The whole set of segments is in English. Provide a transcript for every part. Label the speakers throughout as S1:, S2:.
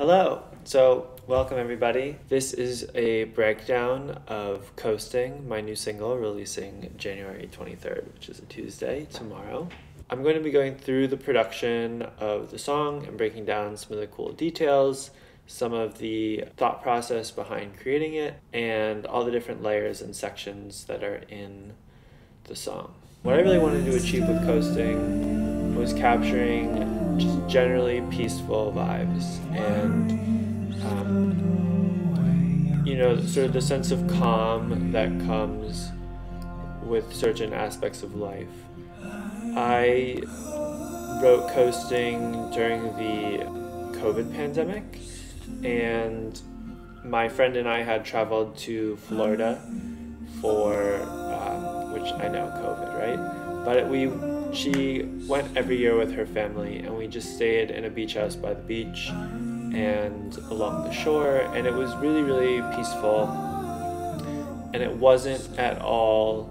S1: Hello! So, welcome everybody. This is a breakdown of Coasting, my new single, releasing January 23rd, which is a Tuesday, tomorrow. I'm going to be going through the production of the song and breaking down some of the cool details, some of the thought process behind creating it, and all the different layers and sections that are in the song. What I really wanted to achieve with Coasting was capturing just generally peaceful vibes and sort of the sense of calm that comes with certain aspects of life. I wrote Coasting during the COVID pandemic, and my friend and I had traveled to Florida for which I know COVID, right? But she went every year with her family, and we just stayed in a beach house by the beach and along the shore, and it was really, really peaceful, and it wasn't at all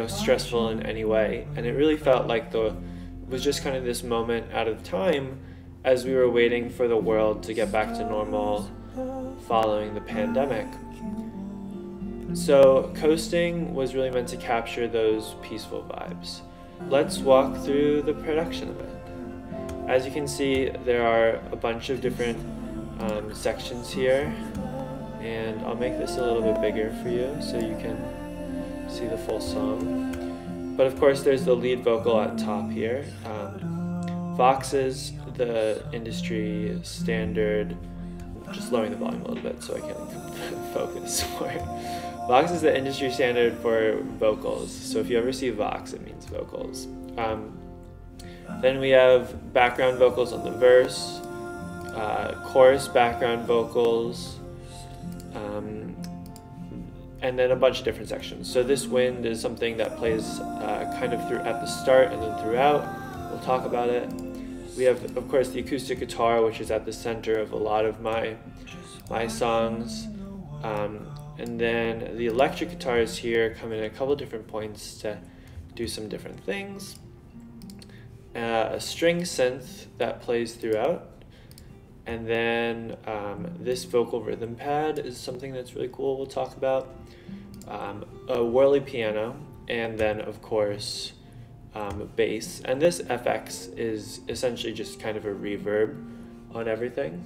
S1: stressful in any way, and it really felt like it was just kind of this moment out of time as we were waiting for the world to get back to normal following the pandemic. So Coasting was really meant to capture those peaceful vibes. Let's walk through the production of it. As you can see, there are a bunch of different sections here, and I'll make this a little bit bigger for you so you can see the full song. But of course there's the lead vocal at top here. Vox is the industry standard, just lowering the volume a little bit so I can focus more. Vox is the industry standard for vocals, so if you ever see Vox, it means vocals. Then we have background vocals on the verse, chorus background vocals, and then a bunch of different sections. So this wind is something that plays kind of at the start and then throughout. We'll talk about it. We have, of course, the acoustic guitar, which is at the center of a lot of my songs. And then the electric guitars here come in at a couple different points to do some different things. A string synth that plays throughout. And then this vocal rhythm pad is something that's really cool we'll talk about. A whirly piano, and then of course bass. And this FX is essentially just kind of a reverb on everything.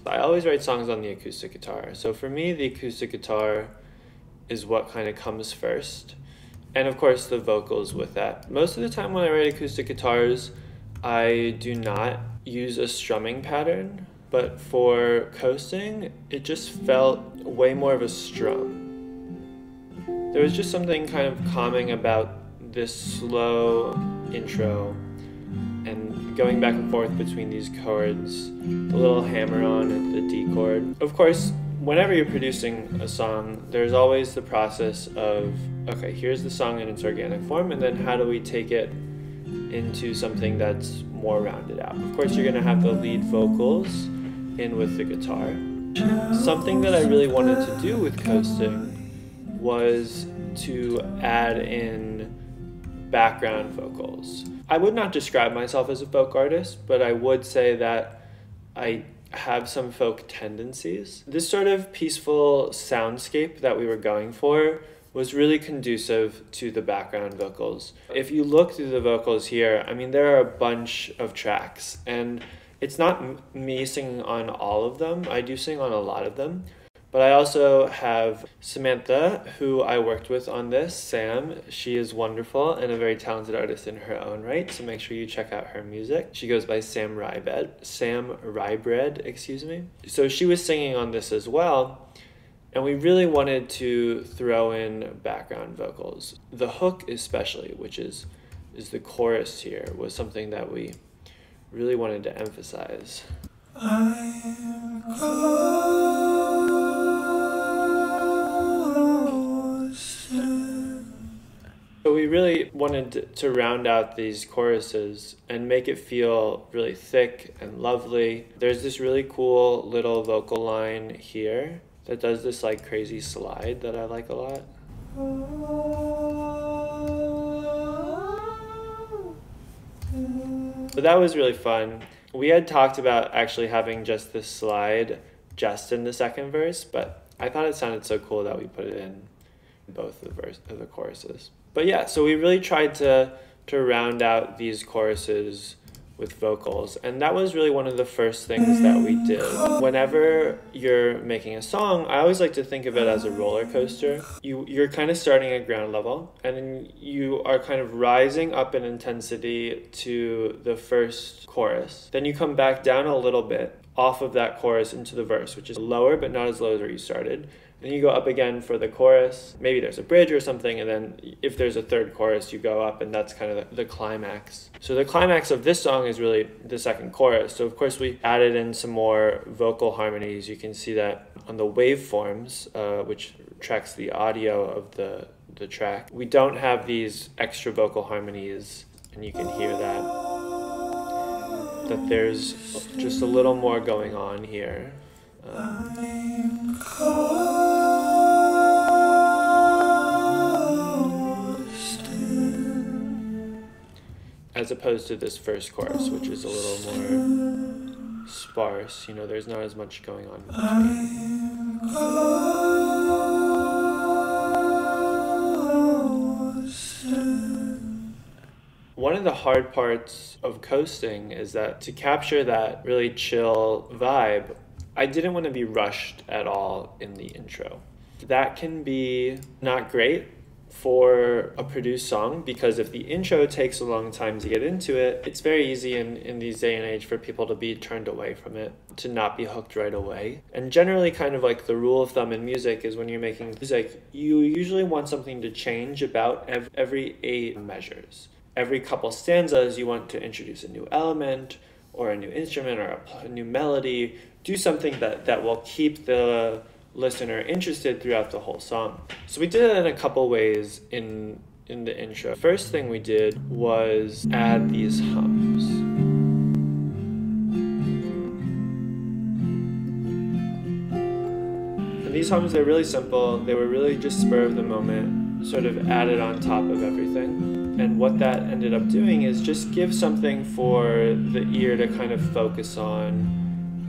S1: I always write songs on the acoustic guitar. So for me, the acoustic guitar is what kind of comes first. And of course the vocals with that. Most of the time when I write acoustic guitars, I do not use a strumming pattern, but for Coasting, it just felt way more of a strum. There was just something kind of calming about this slow intro and going back and forth between these chords, the little hammer-on at the D chord. Of course, whenever you're producing a song, there's always the process of, okay, here's the song in its organic form, and then how do we take it into something that's more rounded out? Of course, you're gonna have the lead vocals in with the guitar. Something that I really wanted to do with Coasting was to add in background vocals. I would not describe myself as a folk artist, but I would say that I have some folk tendencies. This sort of peaceful soundscape that we were going for was really conducive to the background vocals. If you look through the vocals here, I mean, there are a bunch of tracks, and it's not me singing on all of them. I do sing on a lot of them. But I also have Samantha, who I worked with on this, Sam. She is wonderful and a very talented artist in her own right, so make sure you check out her music. She goes by Sam Rybread, excuse me. So she was singing on this as well, and we really wanted to throw in background vocals. The hook especially, which is the chorus here, was something that we really wanted to emphasize. So we really wanted to round out these choruses and make it feel really thick and lovely. There's this really cool little vocal line here that does this like crazy slide that I like a lot. But that was really fun. We had talked about actually having just this slide just in the second verse, but I thought it sounded so cool that we put it in both the choruses. But yeah, so we really tried to round out these choruses with vocals, and that was really one of the first things that we did. Whenever you're making a song, I always like to think of it as a roller coaster. You're kind of starting at ground level, and then you are kind of rising up in intensity to the first chorus. Then you come back down a little bit off of that chorus into the verse, which is lower but not as low as where you started. Then you go up again for the chorus. Maybe there's a bridge or something, and then if there's a third chorus, you go up, and that's kind of the climax. So the climax of this song is really the second chorus. So of course we added in some more vocal harmonies. You can see that on the waveforms, which tracks the audio of the track. We don't have these extra vocal harmonies, and you can hear that there's just a little more going on here. As opposed to this first chorus, which is a little more sparse, you know, there's not as much going on in between. One of the hard parts of coasting is that to capture that really chill vibe, I didn't want to be rushed at all in the intro. That can be not great for a produced song, because if the intro takes a long time to get into it, it's very easy in these day and age for people to be turned away from it, to not be hooked right away. And generally, kind of like the rule of thumb in music is when you're making music, you usually want something to change about every 8 measures. Every couple stanzas, you want to introduce a new element or a new instrument or a new melody. Do something that will keep the listener interested throughout the whole song. So we did it in a couple ways in the intro. First thing we did was add these hums. And these hums, they're really simple. They were really just spur of the moment, sort of added on top of everything. And what that ended up doing is just give something for the ear to kind of focus on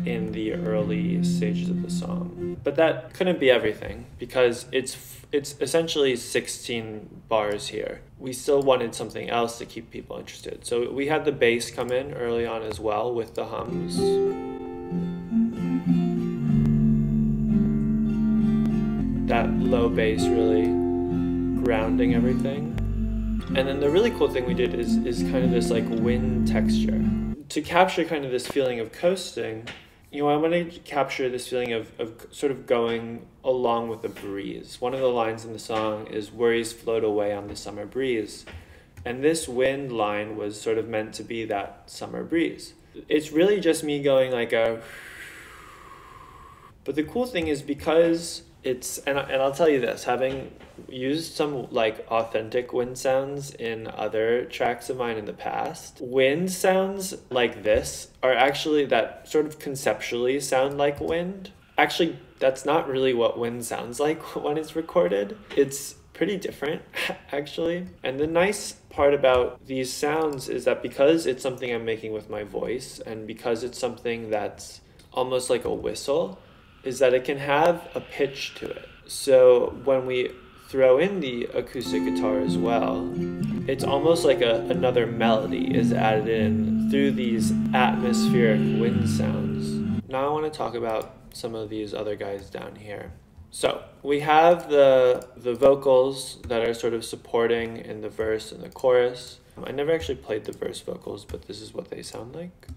S1: in the early stages of the song. But that couldn't be everything, because it's essentially 16 bars here. We still wanted something else to keep people interested. So we had the bass come in early on as well with the hums. That low bass really grounding everything. And then the really cool thing we did is kind of this like wind texture. To capture kind of this feeling of coasting, you know, I want to capture this feeling of sort of going along with the breeze. One of the lines in the song is "Worries float away on the summer breeze." And this wind line was sort of meant to be that summer breeze. It's really just me going like a... But the cool thing is, because it's... And I'll tell you this, having used some like authentic wind sounds in other tracks of mine in the past, wind sounds like this are actually, that sort of conceptually sound like wind. Actually, that's not really what wind sounds like when it's recorded. It's pretty different, actually. And the nice part about these sounds is that because it's something I'm making with my voice, and because it's something that's almost like a whistle, is that it can have a pitch to it. So when we throw in the acoustic guitar as well, it's almost like another melody is added in through these atmospheric wind sounds. Now I want to talk about some of these other guys down here. So we have the vocals that are sort of supporting in the verse and the chorus. I never actually played the verse vocals, but this is what they sound like.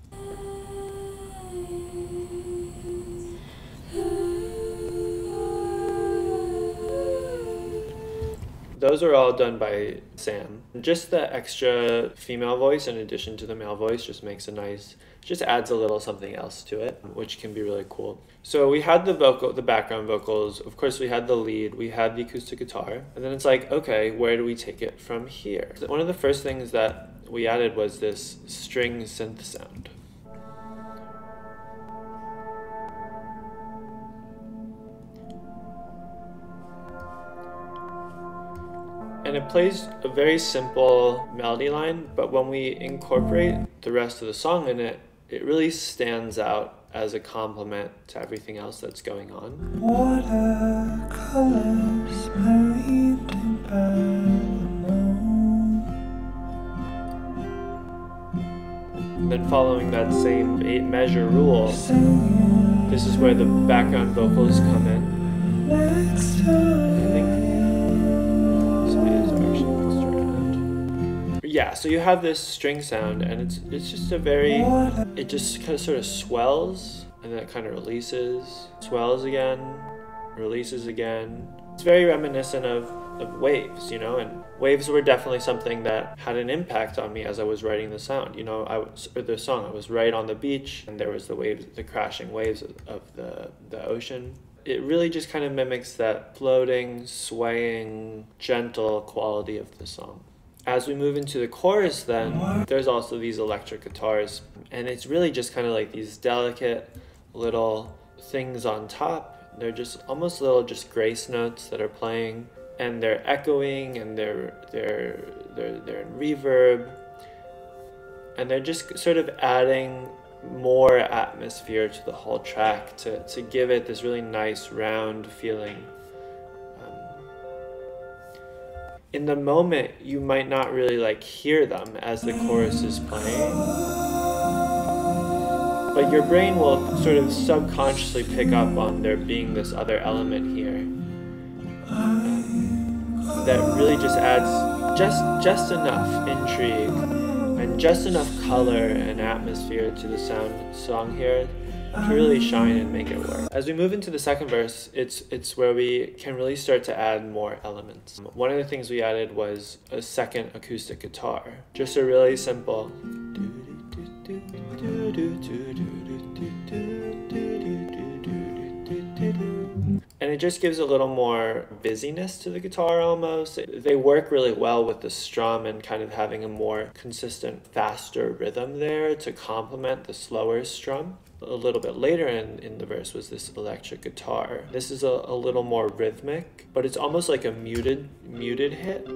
S1: Those are all done by Sam. Just the extra female voice in addition to the male voice just makes a nice, just adds a little something else to it, which can be really cool. So we had the background vocals, of course we had the lead, we had the acoustic guitar, and then it's like, okay, where do we take it from here? One of the first things that we added was this string synth sound. And it plays a very simple melody line, but when we incorporate the rest of the song in it, it really stands out as a complement to everything else that's going on.
S2: Watercolors painted by the moon.
S1: And then following that same 8-measure rule, this is where the background vocals come in.
S2: Next
S1: I
S2: time.
S1: think so these are actually mixed around. Yeah, so you have this string sound, and it's just a very, it just kind of sort of swells, and then it kind of releases, swells again, releases again. It's very reminiscent of waves, you know, and waves were definitely something that had an impact on me as I was writing the sound. You know, the song, I was right on the beach, and there was the waves, the crashing waves of the ocean. It really just kind of mimics that floating, swaying, gentle quality of the song. As we move into the chorus then, there's also these electric guitars, and it's really just kind of like these delicate little things on top. They're just almost little just grace notes that are playing, and they're echoing, and they're in reverb, and they're just sort of adding more atmosphere to the whole track to give it this really nice round feeling. In the moment, you might not really like hear them as the chorus is playing, but your brain will sort of subconsciously pick up on there being this other element here that really just adds just enough intrigue and just enough color and atmosphere to the song here to really shine and make it work. As we move into the second verse, it's where we can really start to add more elements. One of the things we added was a second acoustic guitar. Just a really simple, and it just gives a little more busyness to the guitar almost. They work really well with the strum and kind of having a more consistent, faster rhythm there to complement the slower strum. A little bit later in the verse was this electric guitar. This is a little more rhythmic, but it's almost like a muted hit.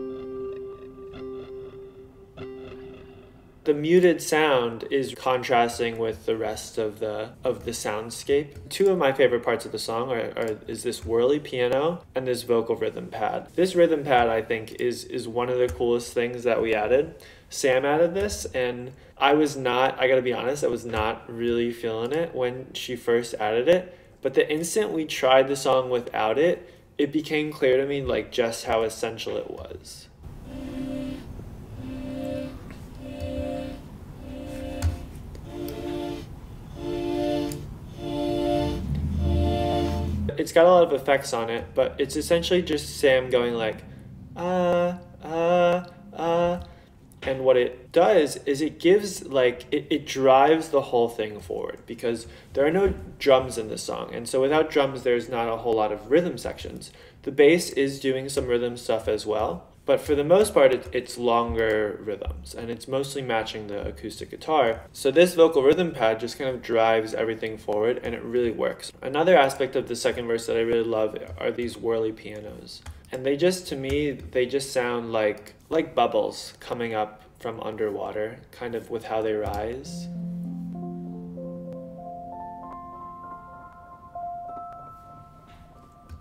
S1: The muted sound is contrasting with the rest of the soundscape. Two of my favorite parts of the song is this whirly piano and this vocal rhythm pad. This rhythm pad, I think, is one of the coolest things that we added. Sam added this, and I gotta be honest, I was not really feeling it when she first added it, but the instant we tried the song without it, it became clear to me like just how essential it was. It's got a lot of effects on it, but it's essentially just Sam going like, and what it does is it gives like, it drives the whole thing forward because there are no drums in this song. And so without drums, there's not a whole lot of rhythm sections. The bass is doing some rhythm stuff as well, but for the most part, it's longer rhythms, and it's mostly matching the acoustic guitar. So this vocal rhythm pad just kind of drives everything forward, and it really works. Another aspect of the second verse that I really love are these whirly pianos. And they just, to me, they just sound like bubbles coming up from underwater, kind of with how they rise.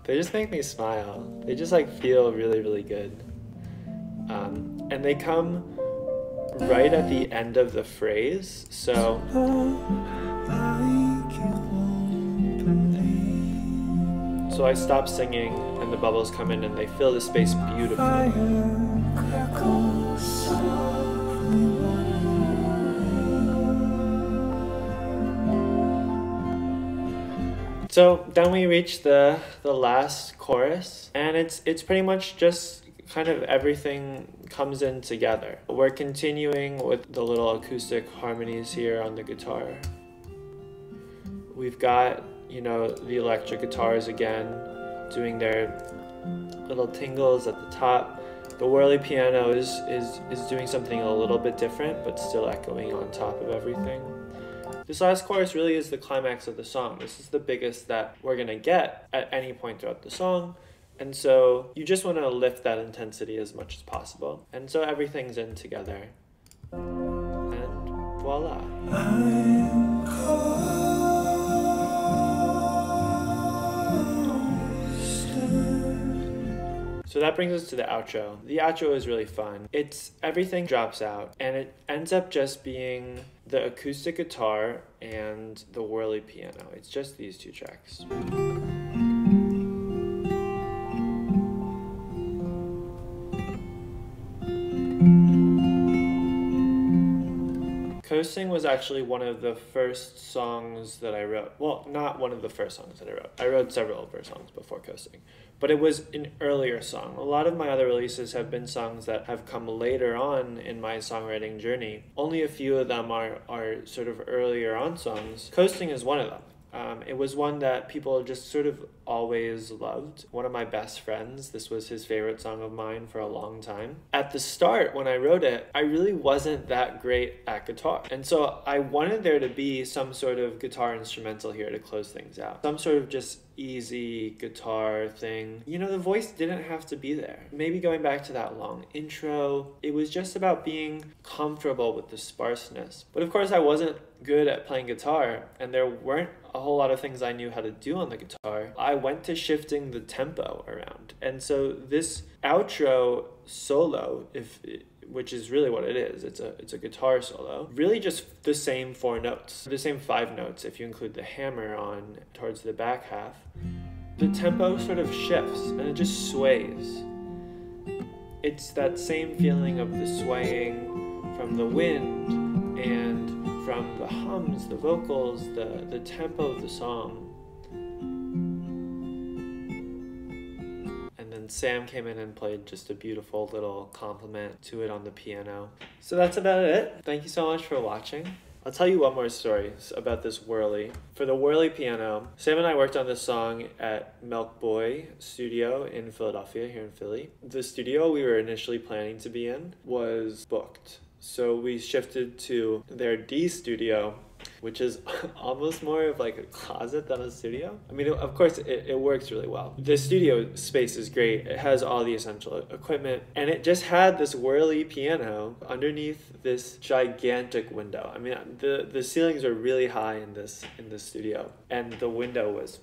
S1: They just make me smile. They just like feel really, really good. And they come right at the end of the phrase, so I stop singing and the bubbles come in and they fill the space beautifully. So then we reach the last chorus, and it's pretty much just kind of everything comes in together. We're continuing with the little acoustic harmonies here on the guitar. We've got, you know, the electric guitars again doing their little tingles at the top. The whirly piano is doing something a little bit different, but still echoing on top of everything. This last chorus really is the climax of the song. This is the biggest that we're gonna get at any point throughout the song. And so you just want to lift that intensity as much as possible. And so everything's in together. And voila. So that brings us to the outro. The outro is really fun. Everything drops out and it ends up just being the acoustic guitar and the whirly piano. It's just these two tracks. Coasting was actually one of the first songs that I wrote. Well, not one of the first songs that I wrote. I wrote several of her songs before Coasting, but it was an earlier song. A lot of my other releases have been songs that have come later on in my songwriting journey. Only a few of them are sort of earlier on songs. Coasting is one of them. It was one that people just sort of always loved. One of my best friends, this was his favorite song of mine for a long time. At the start, when I wrote it, I really wasn't that great at guitar. And so I wanted there to be some sort of guitar instrumental here to close things out. Some sort of just easy guitar thing. You know, the voice didn't have to be there. Maybe going back to that long intro, it was just about being comfortable with the sparseness. But of course I wasn't good at playing guitar, and there weren't a whole lot of things I knew how to do on the guitar. I went to shifting the tempo around. And so this outro solo, which is really what it is, it's a guitar solo, really just the same 4 notes, the same 5 notes if you include the hammer on towards the back half. The tempo sort of shifts and it just sways. It's that same feeling of the swaying from the wind and from the hums, the vocals, the tempo of the song. And then Sam came in and played just a beautiful little compliment to it on the piano. So that's about it. Thank you so much for watching. I'll tell you one more story about this whirly. For the whirly piano, Sam and I worked on this song at Milk Boy Studio in Philadelphia, here in Philly. The studio we were initially planning to be in was booked. So we shifted to their D studio, which is almost more of like a closet than a studio. I mean, of course, it works really well. The studio space is great. It has all the essential equipment, and it just had this whirly piano underneath this gigantic window. I mean, the ceilings are really high in this studio, and the window was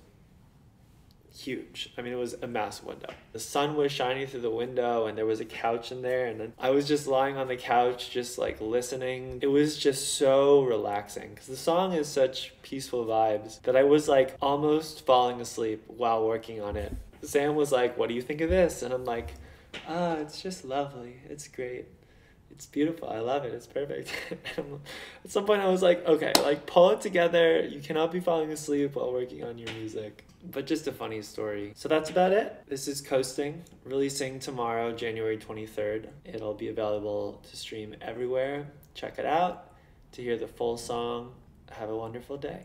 S1: huge. I mean, it was a massive window. The sun was shining through the window and there was a couch in there, and then I was just lying on the couch just like listening. It was just so relaxing because the song is such peaceful vibes that I was like almost falling asleep while working on it. Sam was like, "What do you think of this?" And I'm like, it's just lovely. It's great. It's beautiful. I love it. It's perfect." At some point I was like, okay, like pull it together. You cannot be falling asleep while working on your music. But just a funny story. So that's about it. This is Coasting, releasing tomorrow, January 23rd. It'll be available to stream everywhere. Check it out to hear the full song. Have a wonderful day.